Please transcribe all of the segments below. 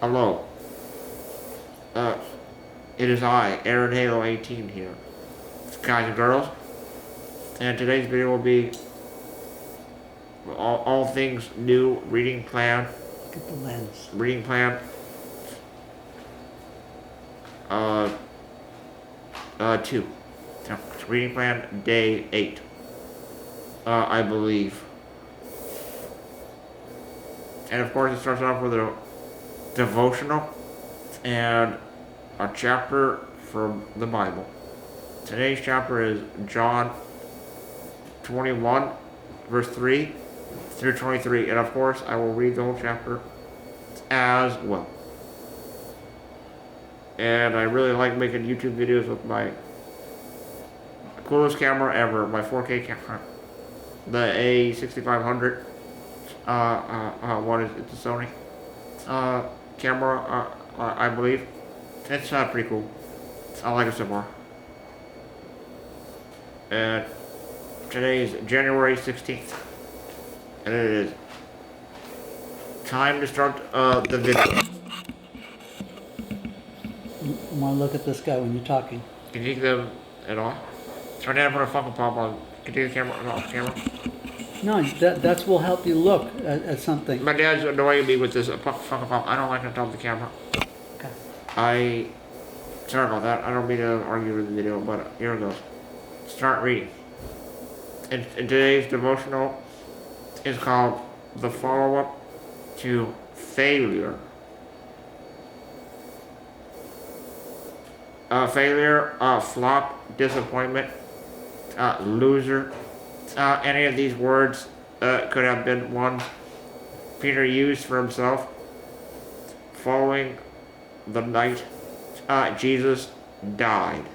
Hello. Uh, it is I, Aaronhalo18 here. Guys and girls. And today's video will be all things new reading plan. Get the lens. Reading plan. Uh, 2. No, reading plan day 8. I believe. And of course it starts off with a devotional and a chapter from the Bible. Today's chapter is John 21, verse 3 through 23. And of course, I will read the whole chapter as well. And I really like making YouTube videos with my coolest camera ever, my 4K camera. The A6500. What is it? It's a Sony camera, I believe. It's pretty cool. I like it so far. And today is January 16th. And it is time to start the video. You want to look at this guy when you're talking. Can you take them at all? Turn down for a Funko Pop on. Can you take the camera off the camera? No, that's will help you look at something. My dad's annoying me with this Funko Pop. I don't like to top the camera. Okay. Sorry about that. I don't mean to argue with the video, but here it goes. Start reading. And today's devotional is called The Follow-Up to Failure. Failure, flop, disappointment, loser. Any of these words could have been ones Peter used for himself following the night Jesus died.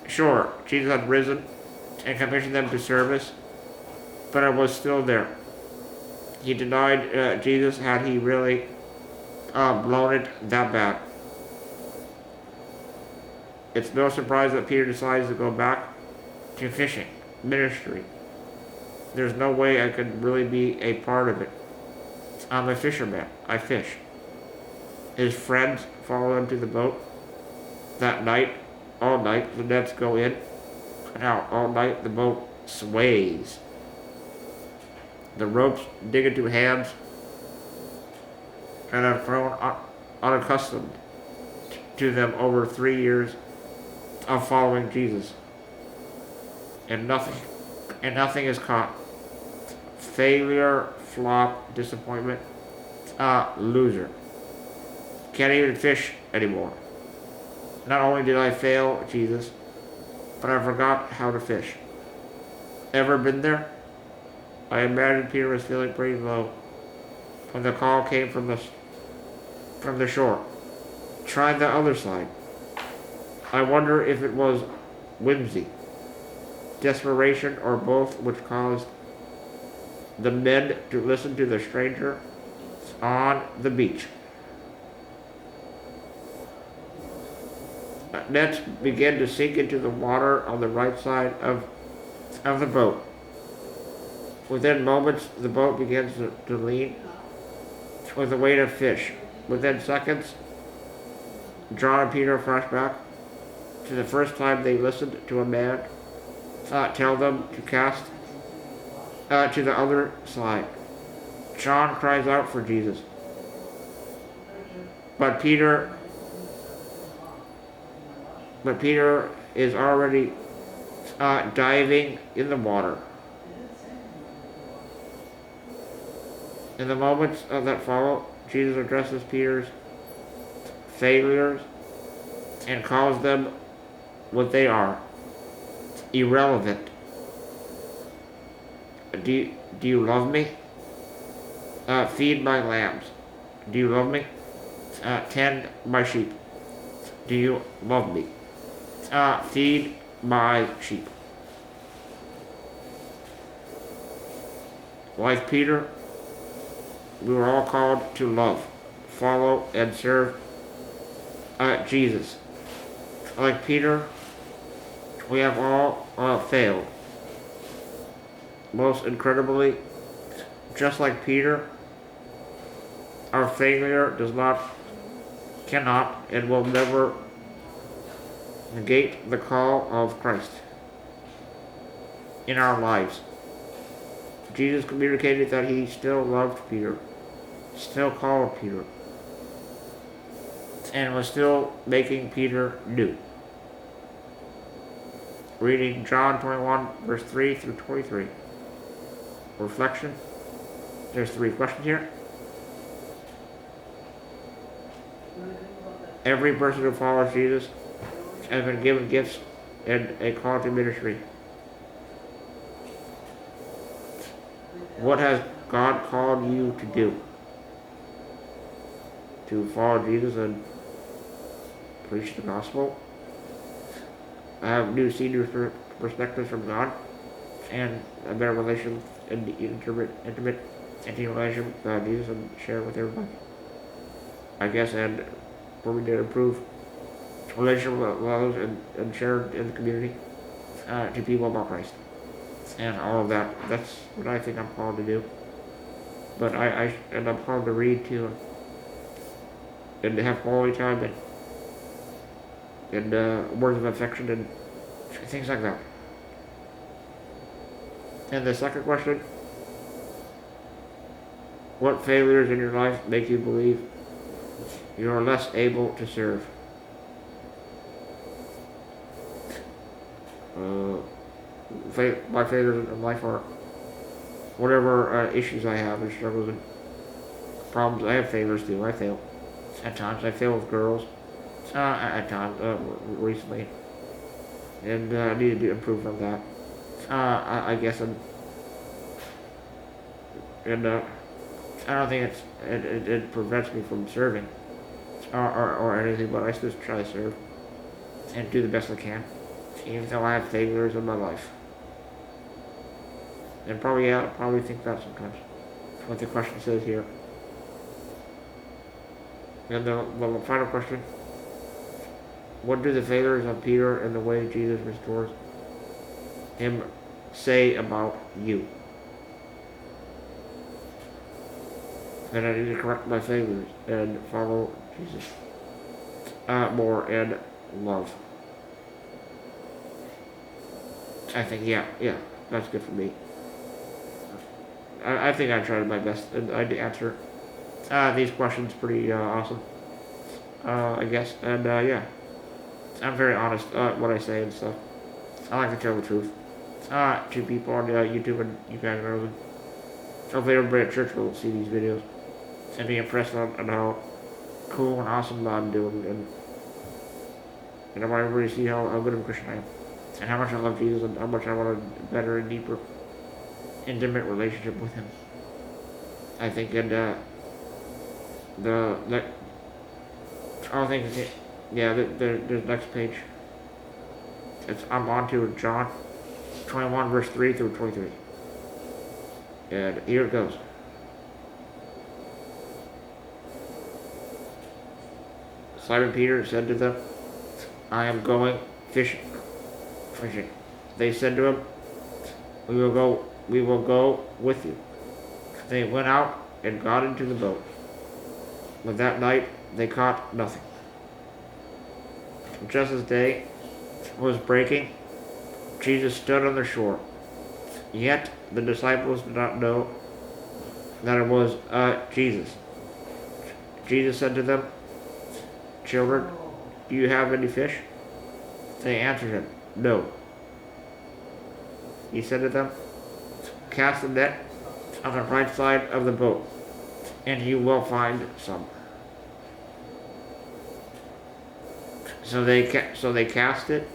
Sure, Jesus had risen and commissioned them to service, but it was still there. He denied Jesus. Had he really blown it that bad? It's no surprise that Peter decides to go back to fishing ministry. There's no way I could really be a part of it. I'm a fisherman. I fish. His friends follow him to the boat. That night, all night, the nets go in and out. All night, the boat sways. The ropes dig into hands and have grown unaccustomed to them over 3 years of following Jesus. And nothing is caught. Failure, flop, disappointment, loser. Can't even fish anymore. Not only did I fail Jesus, but I forgot how to fish. Ever been there? I imagine Peter was feeling pretty low when the call came from the shore. Try the other side. I wonder if it was whimsy, desperation, or both which caused the men to listen to the stranger on the beach. Nets began to sink into the water on the right side of the boat. Within moments, the boat begins to lean with the weight of fish. Within seconds, John and Peter flash back to the first time they listened to a man tell them to cast to the other side. John cries out for Jesus. But Peter is already diving in the water. In the moments that follow, Jesus addresses Peter's failures and calls them what they are: irrelevant. Do you love me? Feed my lambs. Do you love me? Tend my sheep. Do you love me? Feed my sheep. Like Peter, we were all called to love, follow, and serve Jesus. Like Peter, we have all failed. Most incredibly, just like Peter, Our failure cannot, and will never negate the call of Christ in our lives. Jesus communicated that he still loved Peter, still called Peter, and was still making Peter new. Reading John 21, verse 3 through 23. Reflection. There's 3 questions here. Every person who follows Jesus has been given gifts and a call to ministry. What has God called you to do? To follow Jesus and preach the gospel? I have new senior perspectives from God and a better relationship and intimate relationship with Jesus and share it with everybody. I guess, and for me to improve relationship with others and share in the community to people about Christ and all of that. That's what I think I'm called to do. But I'm called to read too, and to have quality time and words of affection and things like that. And the second question: what failures in your life make you believe you are less able to serve? My failures in life are whatever issues I have and struggles and problems. I have failures too. I fail. At times I fail with girls. At times, recently. And I need to improve on that. I guess I'm... And I don't think it prevents me from serving or anything, but I still try to serve and do the best I can, even though I have failures in my life. And probably think that sometimes. What the question says here. And the final question: what do the failures of Peter and the way Jesus restores him say about you? And I need to correct my failures and follow Jesus more and love. I think, yeah, that's good for me. I think I tried my best and I answer these questions pretty awesome, I guess. And yeah, I'm very honest what I say and stuff. I like to tell the truth to people on YouTube, and you guys know them. Hopefully everybody at church will see these videos and be impressed on how cool and awesome I'm doing, and I want everybody to see how good of a Christian I am, and how much I love Jesus, and how much I want a better and deeper, intimate relationship with Him. I think, and the next page. I'm on to John 21 verse 3 through 23, and here it goes. Simon Peter said to them, I am going fishing. They said to him, we will go with you. They went out and got into the boat. But that night they caught nothing. Just as day was breaking, Jesus stood on the shore. Yet the disciples did not know that it was Jesus. Jesus said to them, Children, do you have any fish? They answered him, No. He said to them, Cast the net on the right side of the boat, and you will find some. So they cast it,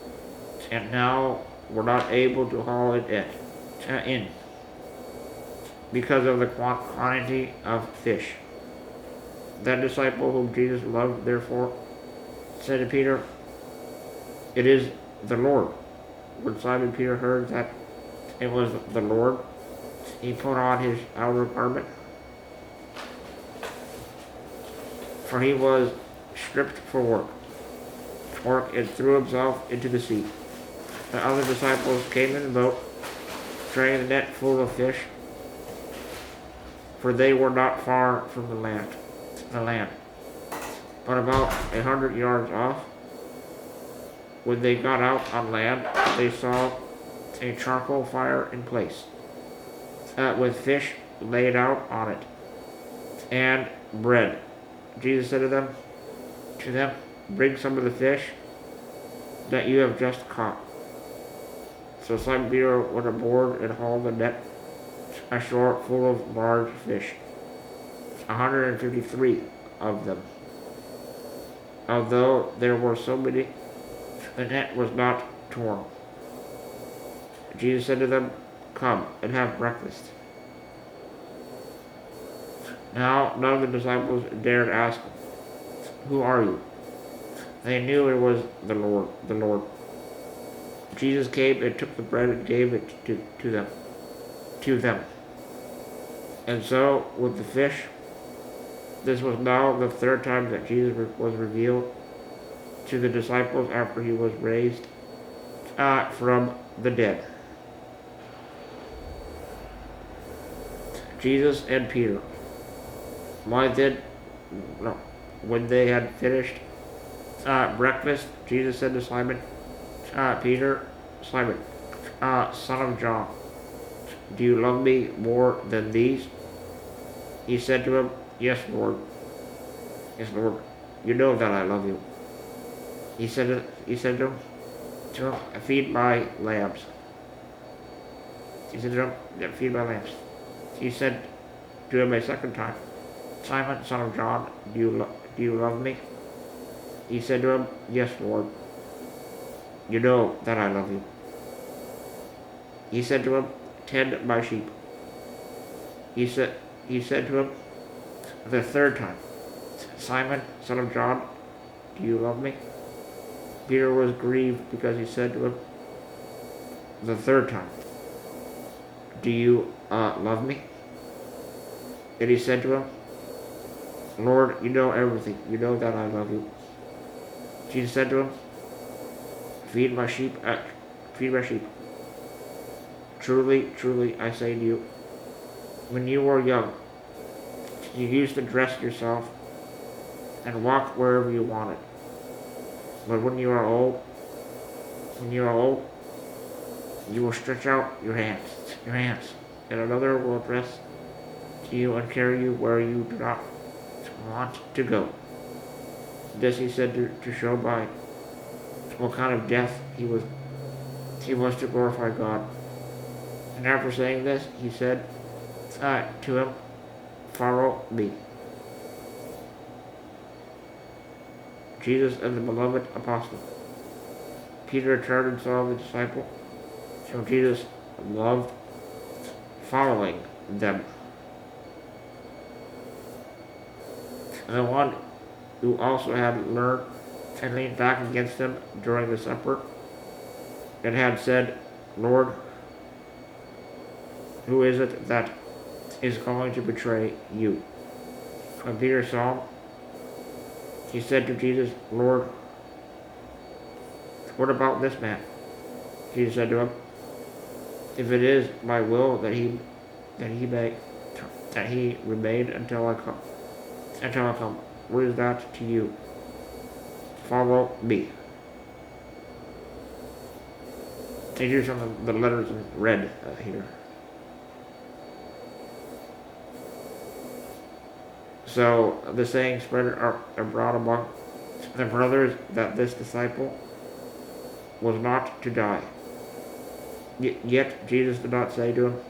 and now were not able to haul it in because of the quantity of fish. That disciple whom Jesus loved, therefore, said to Peter, It is the Lord. When Simon Peter heard that it was the Lord, he put on his outer garment, for he was stripped for work, and threw himself into the sea. The other disciples came in the boat, dragging the net full of fish, for they were not far from the land, the land. But about 100 yards off, when they got out on land, they saw a charcoal fire in place, with fish laid out on it, and bread. Jesus said to them, bring some of the fish that you have just caught. So Simon Peter went aboard and hauled the net ashore full of large fish, 153 of them. Although there were so many, the net was not torn. Jesus said to them, come and have breakfast. Now none of the disciples dared ask, who are you? They knew it was the Lord. Jesus came and took the bread and gave it to them. And so with the fish, this was now the third time that Jesus was revealed to the disciples after he was raised from the dead. Jesus and Peter. When they had finished breakfast, Jesus said to Simon Peter, Simon, son of John, do you love me more than these? He said to him, Yes, Lord. Yes, Lord. You know that I love you. He said to him, feed my lambs. He said to him, feed my lambs. He said to him a second time, Simon, son of John, do you love me? He said to him, Yes, Lord. You know that I love you. He said to him, tend my sheep. He said to him the third time, Simon, son of John, do you love me? Peter was grieved because he said to him the third time, do you love me? And he said to him, Lord, you know everything. You know that I love you. Jesus said to him, feed my sheep. Truly, truly, I say to you, when you were young, you used to dress yourself and walk wherever you wanted. But when you are old, you will stretch out your hands, and another will dress to you and carry you where you do not want to go. This he said to show by what kind of death he was to glorify God. And after saying this, he said to him, follow me. Jesus and the beloved apostle. Peter turned and saw the disciple, so Jesus loved following them. And the one who also had learned and leaned back against him during the supper and had said, Lord, who is it that is going to betray you? When Peter saw him, he said to Jesus, Lord, what about this man? Jesus said to him, if it is my will that he remain until I come, what is that to you? Follow me. And here's some of the letters in red here. So the saying spread abroad among the brothers that this disciple was not to die. Yet Jesus did not say to him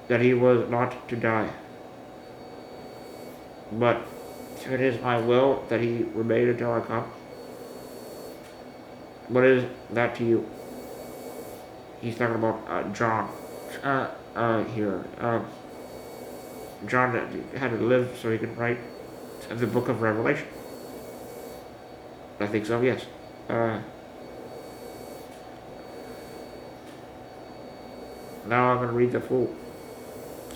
that he was not to die. But it is my will that he remain until I come. What is that to you? He's talking about John here. John had to live so he could write the book of Revelation. I think so, yes. Now I'm going to read the full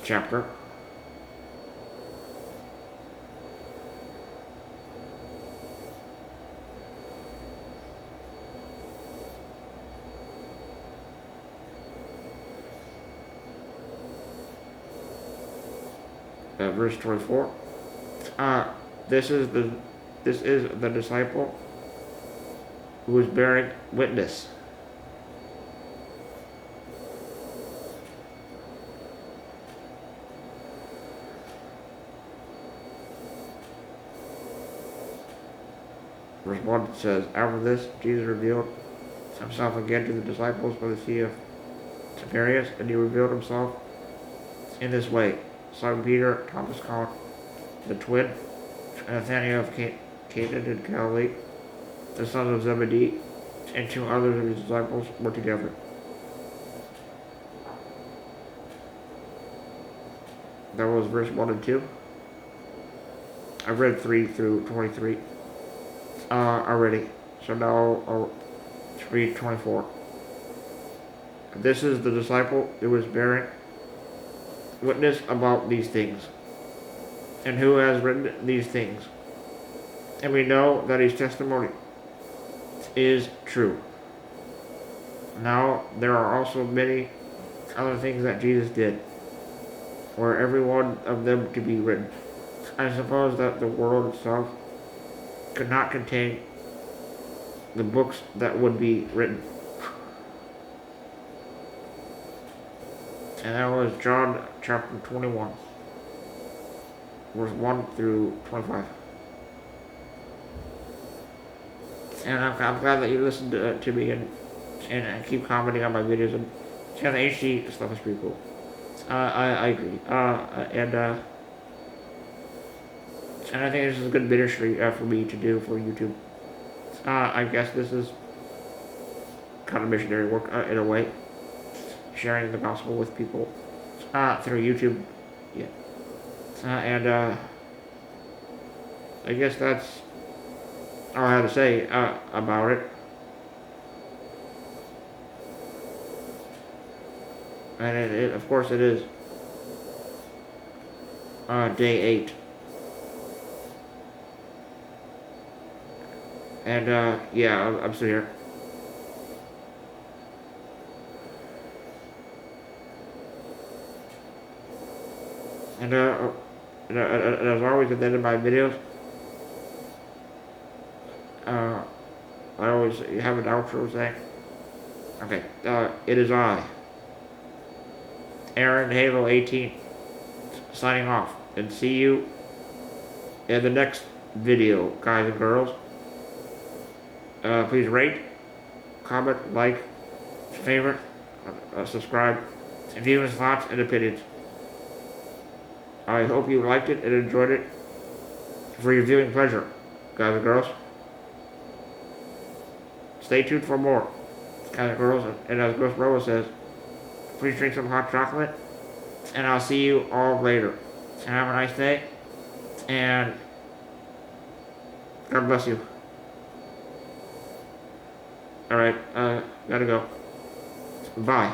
chapter. Verse 24. Uh, this is the disciple who is bearing witness. Verse 1 says, After this, Jesus revealed himself again to the disciples by the Sea of Tiberias, and he revealed himself in this way. Simon Peter, Thomas called the twin, and Nathanael of Cana in Galilee, the sons of Zebedee, and 2 others of his disciples were together. That was verse 1 and 2. I read 3 through 23 already, so now I'll read 24. This is the disciple who was bearing witness about these things, and who has written these things. And we know that his testimony is true. Now there are also many other things that Jesus did, were every one of them to be written. I suppose that the world itself could not contain the books that would be written. And that was John chapter 21, verse 1 through 25. And I'm glad that you listened to me and keep commenting on my videos. And the HD stuff is pretty cool. I agree. And I think this is a good ministry for me to do for YouTube. I guess this is kind of missionary work in a way, sharing the gospel with people through YouTube. Yeah. I guess that's all I have to say about it. And of course it is day 8. And yeah, I'm still here. And as always at the end of my videos, I always have an outro saying, okay, it is I, Aaronhalo18, signing off, and see you in the next video, guys and girls. Please rate, comment, like, favorite, subscribe, and leave us thoughts and opinions. I hope you liked it and enjoyed it for your viewing pleasure, guys and girls. Stay tuned for more, guys and girls. And as Ghost Robo says, please drink some hot chocolate, and I'll see you all later. And have a nice day, and God bless you. Alright, gotta go. Bye.